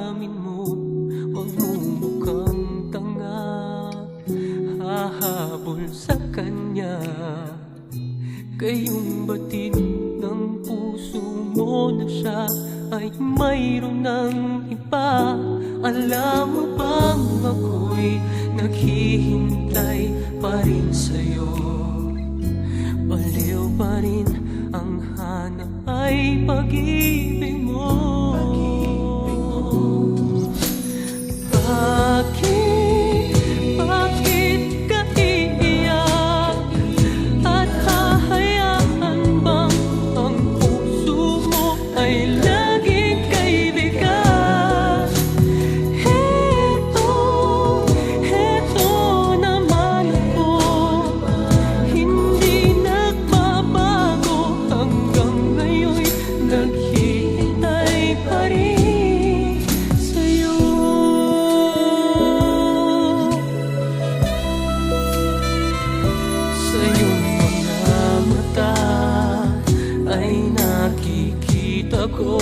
damdamin mo, magmumukhang tanga, hahabol sa kanya. Kayong batid ng puso mo na siya ay mayroon ng iba. Alam mo bang ako'y naghihintay pa rin sa'yo? Baliw pa rin ang hanap ay pag-ibig mo. Bakit ka iiyak? At hahayaan bang ang puso mo ay laging kaibigan? Heto naman ako, hindi nagbabago, hanggang ngayon'y naghihintay pa rin sa'yo. Sa iyong mga mata ay nakikita ko